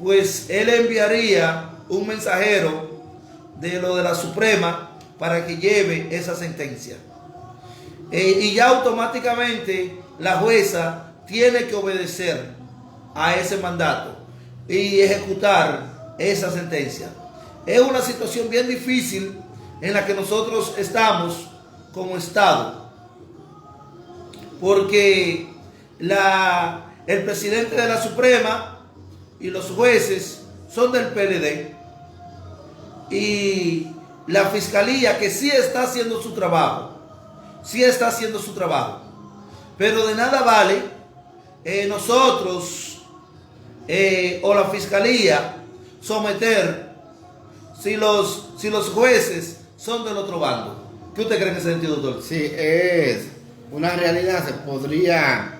pues él enviaría un mensajero de lo de la Suprema para que lleve esa sentencia. Y ya automáticamente la jueza tiene que obedecer a ese mandato y ejecutar esa sentencia. Es una situación bien difícil en la que nosotros estamos como Estado, porque el presidente de la Suprema y los jueces son del PLD, y la fiscalía, que sí está haciendo su trabajo, pero de nada vale nosotros o la fiscalía someter si los jueces son del otro bando. ¿Qué usted cree en ese sentido, doctor? Sí, es una realidad, se podría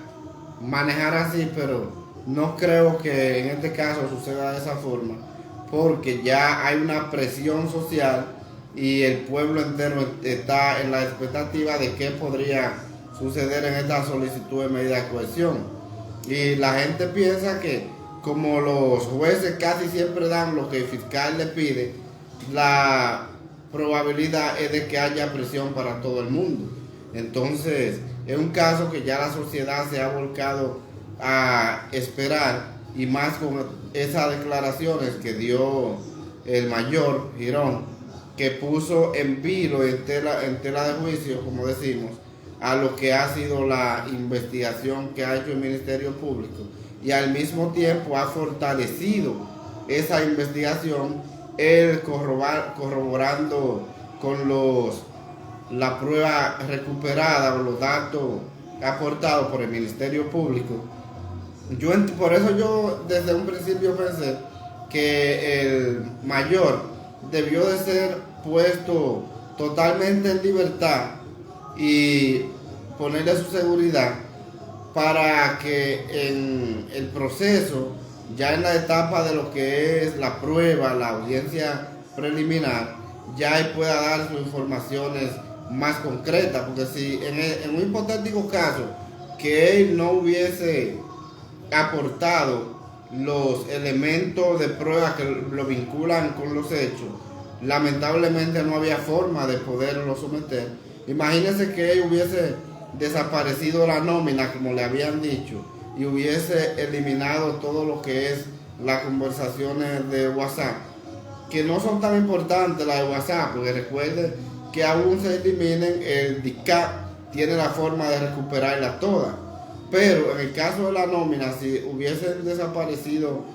manejar así, pero no creo que en este caso suceda de esa forma, porque ya hay una presión social y el pueblo entero está en la expectativa de qué podría suceder en esta solicitud de medida de coerción. Y la gente piensa que como los jueces casi siempre dan lo que el fiscal le pide, la probabilidad es de que haya presión para todo el mundo. Entonces, es un caso que ya la sociedad se ha volcado a esperar, y más con esas declaraciones que dio el mayor Girón, que puso en vilo, en tela de juicio, como decimos, a lo que ha sido la investigación que ha hecho el Ministerio Público, y al mismo tiempo ha fortalecido esa investigación, él corroborando con la prueba recuperada o los datos aportados por el Ministerio Público. Por eso yo desde un principio pensé que el mayor debió de ser puesto totalmente en libertad y ponerle su seguridad, para que en el proceso, ya en la etapa de lo que es la prueba, la audiencia preliminar, ya él pueda dar sus informaciones más concretas. Porque si en un hipotético caso que él no hubiese aportado los elementos de prueba que lo vinculan con los hechos, lamentablemente no había forma de poderlo someter. Imagínense que él hubiese desaparecido la nómina, como le habían dicho, y hubiese eliminado todo lo que es las conversaciones de WhatsApp, que no son tan importantes las de WhatsApp, porque recuerden que aún se eliminen, el DICAP tiene la forma de recuperarlas todas. Pero en el caso de la nómina, si hubiesen desaparecido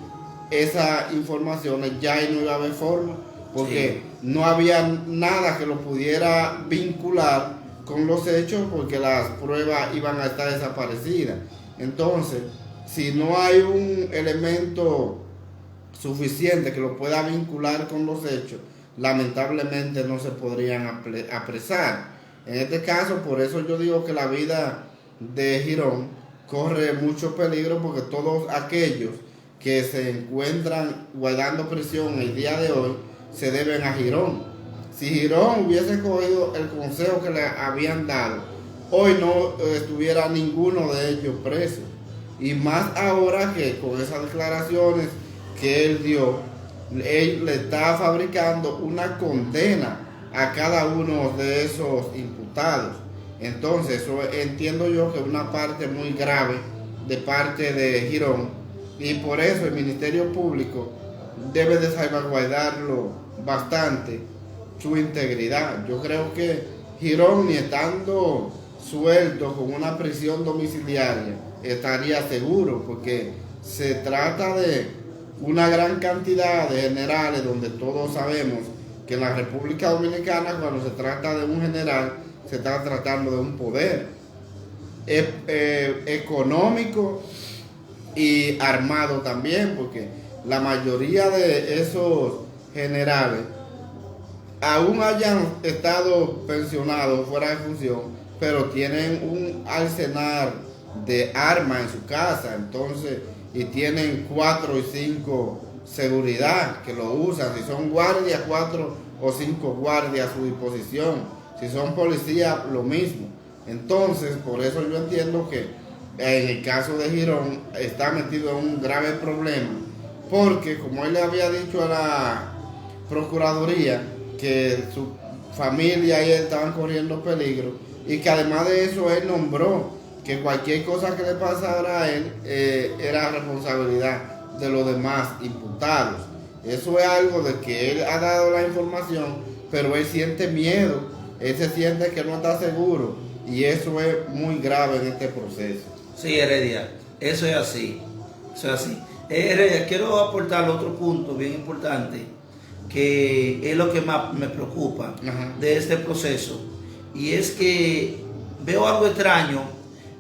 esas informaciones, ya ahí no iba a haber forma, porque no había nada que lo pudiera vincular con los hechos, porque las pruebas iban a estar desaparecidas. Entonces, si no hay un elemento suficiente que lo pueda vincular con los hechos, lamentablemente no se podrían apresar. En este caso, por eso yo digo que la vida de Girón corre mucho peligro, porque todos aquellos que se encuentran guardando prisión el día de hoy se deben a Girón. Si Girón hubiese cogido el consejo que le habían dado, hoy no estuviera ninguno de ellos preso. Y más ahora que con esas declaraciones que él dio, él le está fabricando una condena a cada uno de esos imputados. Entonces, eso entiendo yo que es una parte muy grave de parte de Girón, y por eso el Ministerio Público debe de salvaguardarlo bastante su integridad. Yo creo que Girón, ni estando suelto con una prisión domiciliaria, estaría seguro, porque se trata de una gran cantidad de generales, donde todos sabemos que en la República Dominicana, cuando se trata de un general, se está tratando de un poder económico y armado también, porque la mayoría de esos generales aún hayan estado pensionados fuera de función, pero tienen un arsenal de armas en su casa, entonces, y tienen 4 y 5 seguridad que lo usan. Si son guardias, 4 o 5 guardias a su disposición. Si son policías, lo mismo. Entonces, por eso yo entiendo que en el caso de Girón está metido en un grave problema, porque como él le había dicho a la Procuraduría que su familia y él estaban corriendo peligro, y que además de eso él nombró que cualquier cosa que le pasara a él era responsabilidad de los demás imputados. Eso es algo de que él ha dado la información, pero él siente miedo, él se siente que no está seguro, y eso es muy grave en este proceso. Sí, Heredia, eso es así, eso es así. Heredia, quiero aportar otro punto bien importante, que es lo que más me preocupa de este proceso, y es que veo algo extraño,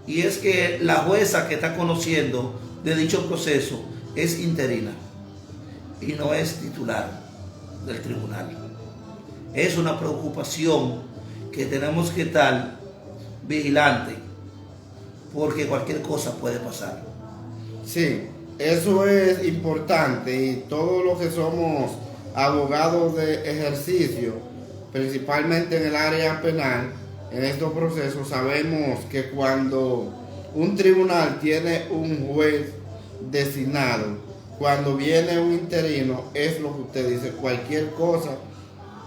y es que la jueza que está conociendo de dicho proceso es interina y no es titular del tribunal. Es una preocupación que tenemos que estar vigilantes, porque cualquier cosa puede pasar. Sí, eso es importante, y todos los que somos abogados de ejercicio, principalmente en el área penal, en estos procesos, sabemos que cuando un tribunal tiene un juez designado, cuando viene un interino, es lo que usted dice, cualquier cosa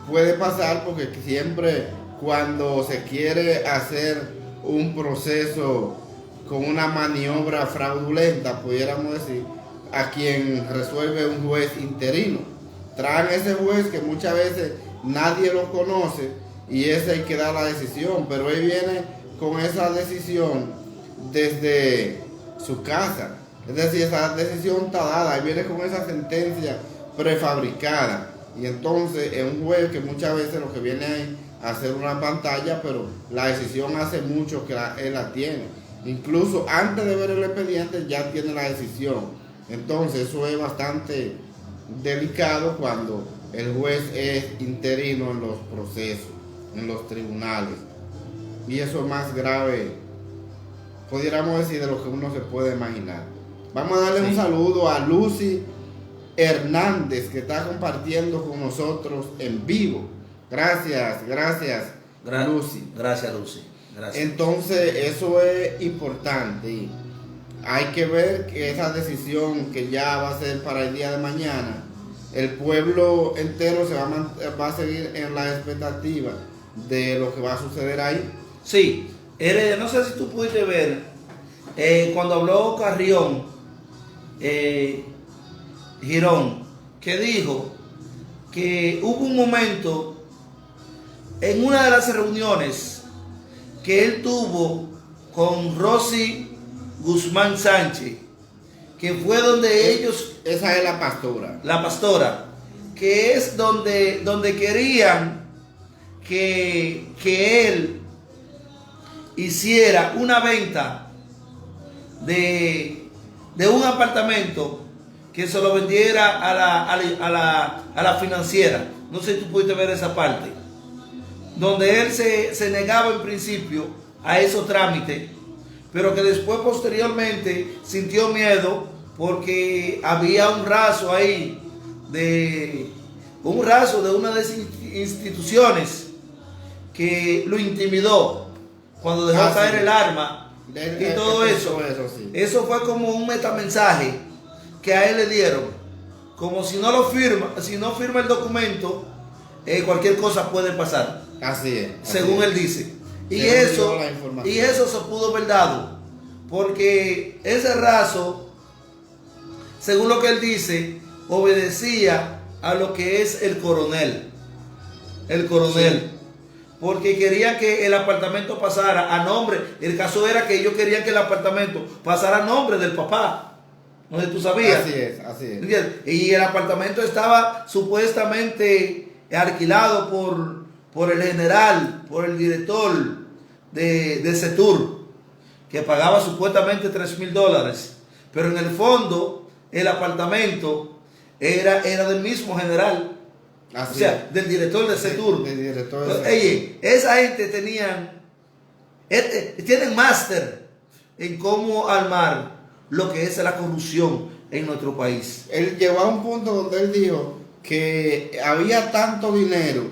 puede pasar, porque siempre cuando se quiere hacer un proceso con una maniobra fraudulenta, pudiéramos decir, a quien resuelve un juez interino. Traen ese juez que muchas veces nadie lo conoce, y ese hay que dar la decisión, pero él viene con esa decisión desde su casa. Es decir, esa decisión está dada, él viene con esa sentencia prefabricada. Y entonces es un juez que muchas veces lo que viene ahí a hacer una pantalla, pero la decisión hace mucho que él la tiene. Incluso antes de ver el expediente ya tiene la decisión. Entonces eso es bastante delicado cuando el juez es interino en los procesos, en los tribunales. Y eso es más grave, pudiéramos decir, de lo que uno se puede imaginar. Vamos a darle un saludo a Lucy Hernández, que está compartiendo con nosotros en vivo. Gracias, Lucy. Gracias, Lucy. Gracias. Entonces, eso es importante. Y hay que ver que esa decisión que ya va a ser para el día de mañana, el pueblo entero va a seguir en la expectativa de lo que va a suceder ahí. Sí, no sé si tú pudiste ver, cuando habló Carrión, Girón, que dijo que hubo un momento en una de las reuniones que él tuvo con Rosy Guzmán Sánchez, que fue donde ellos... Esa es la pastora. La pastora, que es donde querían que él hiciera una venta de un apartamento, que se lo vendiera a la financiera. No sé si tú pudiste ver esa parte, donde él se negaba en principio a esos trámites, pero que después posteriormente sintió miedo porque había un raso ahí de una de esas instituciones que lo intimidó cuando dejó caer el arma y todo eso. Sí. Eso fue como un metamensaje que a él le dieron, como si no firma el documento, cualquier cosa puede pasar. Así es. Según él dice. Y eso se pudo ver dado, porque ese raso, según lo que él dice, obedecía a lo que es el coronel. El coronel. Sí. Porque querían que el apartamento pasara a nombre. El caso era que ellos querían que el apartamento pasara a nombre del papá. No sé si tú sabías. Así es, así es. Y el apartamento estaba supuestamente alquilado por el general, por el director de Setur, que pagaba supuestamente $3,000. Pero en el fondo, el apartamento era del mismo general. Así o sea, es. Del director de Setur. Del director de Setur. Esa gente tienen máster en cómo armar lo que es la corrupción en nuestro país. Él llegó a un punto donde él dijo que había tanto dinero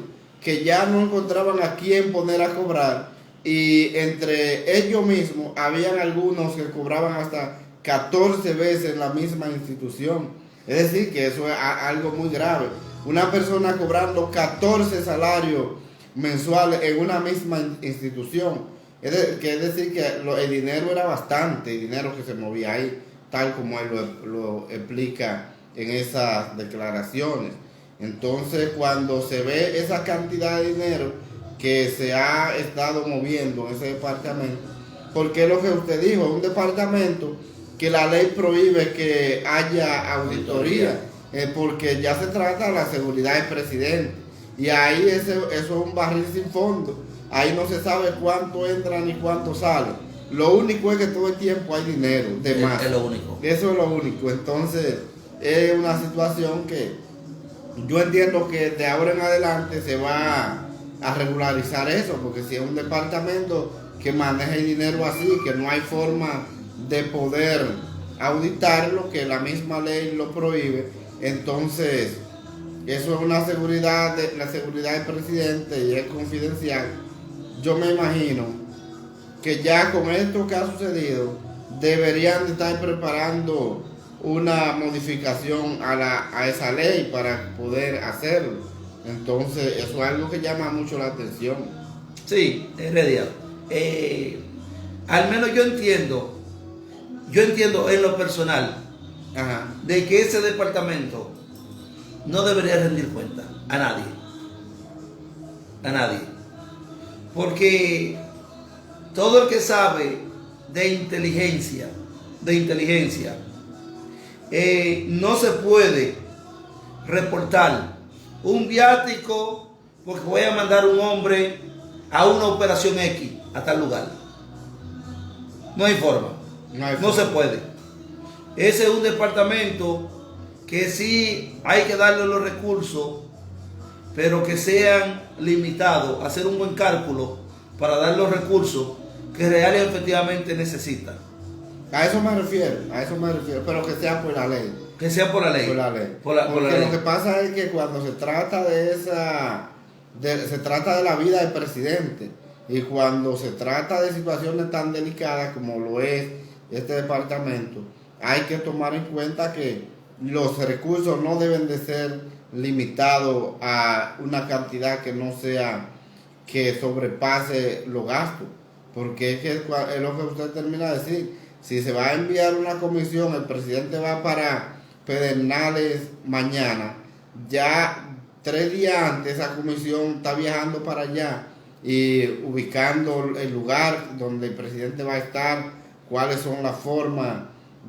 que ya no encontraban a quién poner a cobrar, y entre ellos mismos habían algunos que cobraban hasta 14 veces la misma institución. Es decir, que eso es algo muy grave. Una persona cobrando 14 salarios mensuales en una misma institución. Es decir, que el dinero era bastante, el dinero que se movía ahí, tal como él lo explica en esas declaraciones. Entonces, cuando se ve esa cantidad de dinero que se ha estado moviendo en ese departamento, porque es lo que usted dijo, es un departamento que la ley prohíbe que haya auditoría, porque ya se trata de la seguridad del presidente, y ahí eso es un barril sin fondo. Ahí no se sabe cuánto entra ni cuánto sale. Lo único es que todo el tiempo hay dinero de más. Es lo único. Eso es lo único. Entonces, es una situación que yo entiendo que de ahora en adelante se va a regularizar eso, porque si es un departamento que maneja el dinero así, que no hay forma de poder auditarlo, que la misma ley lo prohíbe, entonces eso es una seguridad, la seguridad del presidente, y es confidencial. Yo me imagino que ya con esto que ha sucedido deberían de estar preparando una modificación a esa ley para poder hacerlo. Entonces eso es algo que llama mucho la atención. Sí, Heredia. Al menos yo entiendo en lo personal, Ajá, de que ese departamento no debería rendir cuenta a nadie. A nadie. Porque todo el que sabe de inteligencia, no se puede reportar un viático porque voy a mandar un hombre a una operación X a tal lugar. No hay forma. No se puede. Ese es un departamento que sí hay que darle los recursos, pero que sean limitados, hacer un buen cálculo para dar los recursos que real y efectivamente necesitan. A eso me refiero, pero que sea por la ley. Que sea por la ley. Porque lo que pasa es que cuando se trata se trata de la vida del presidente, y cuando se trata de situaciones tan delicadas como lo es este departamento, hay que tomar en cuenta que los recursos no deben de ser limitados a una cantidad que no sea, que sobrepase los gastos, porque es lo que usted termina de decir. Si se va a enviar una comisión, el presidente va para Pedernales mañana, ya 3 días antes esa comisión está viajando para allá y ubicando el lugar donde el presidente va a estar, cuáles son las formas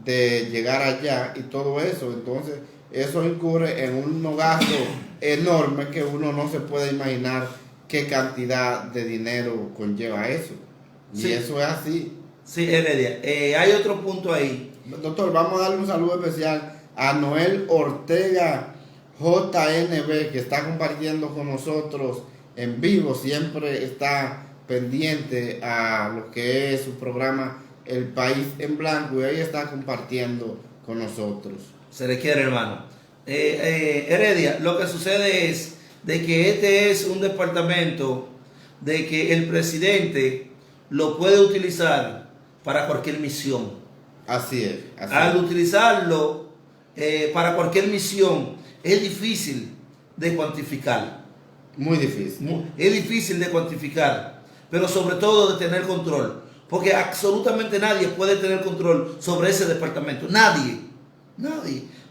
de llegar allá y todo eso. Entonces eso incurre en un gasto enorme que uno no se puede imaginar qué cantidad de dinero conlleva eso. Y sí, eso es así. Sí, Heredia. Hay otro punto ahí. Doctor, vamos a darle un saludo especial a Noel Ortega JNB, que está compartiendo con nosotros en vivo, siempre está pendiente a lo que es su programa El País en Blanco, y ahí está compartiendo con nosotros. Se le quiere, hermano. Heredia, lo que sucede es de que este es un departamento de que el presidente lo puede utilizar para cualquier misión. Así es. Al utilizarlo para cualquier misión, es difícil de cuantificar. Muy difícil. Es difícil de cuantificar, pero sobre todo de tener control. Porque absolutamente nadie puede tener control sobre ese departamento. Nadie.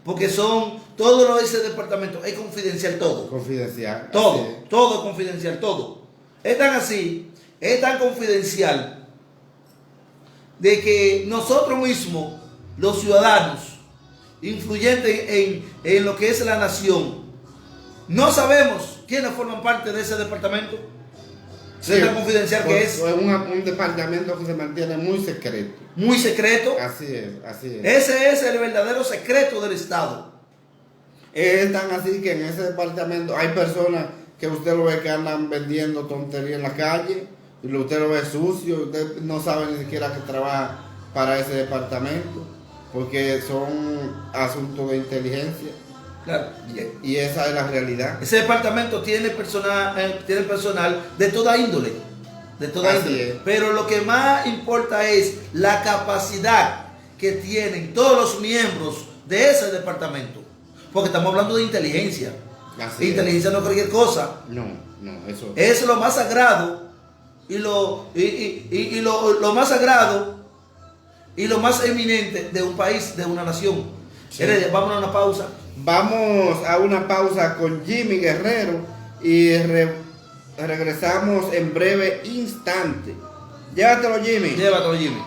porque son, todo lo de ese departamento es confidencial todo. Confidencial. Todo es confidencial, todo. Es tan así, es tan confidencial, de que nosotros mismos, los ciudadanos, influyentes en lo que es la nación, no sabemos quiénes forman parte de ese departamento. Sí, Es tan confidencial que es. Es un departamento que se mantiene muy secreto. Muy secreto. Así es, así es. Ese es el verdadero secreto del Estado. Es tan así que en ese departamento hay personas que usted lo ve que andan vendiendo tontería en la calle, y usted lo ve sucio, usted no sabe ni siquiera que trabaja para ese departamento, porque son asuntos de inteligencia. Claro. Y esa es la realidad. Ese departamento tiene personal de toda índole. De toda Así índole. es. Pero lo que más importa es la capacidad que tienen todos los miembros de ese departamento. Porque estamos hablando de inteligencia. Así Inteligencia no es cualquier cosa. No, eso. Es lo más sagrado y lo más sagrado y lo más eminente de un país, de una nación. Sí. Heredia, vámonos a una pausa. Vamos a una pausa con Jimmy Guerrero y regresamos en breve instante. Llévatelo, Jimmy. Llévatelo, Jimmy.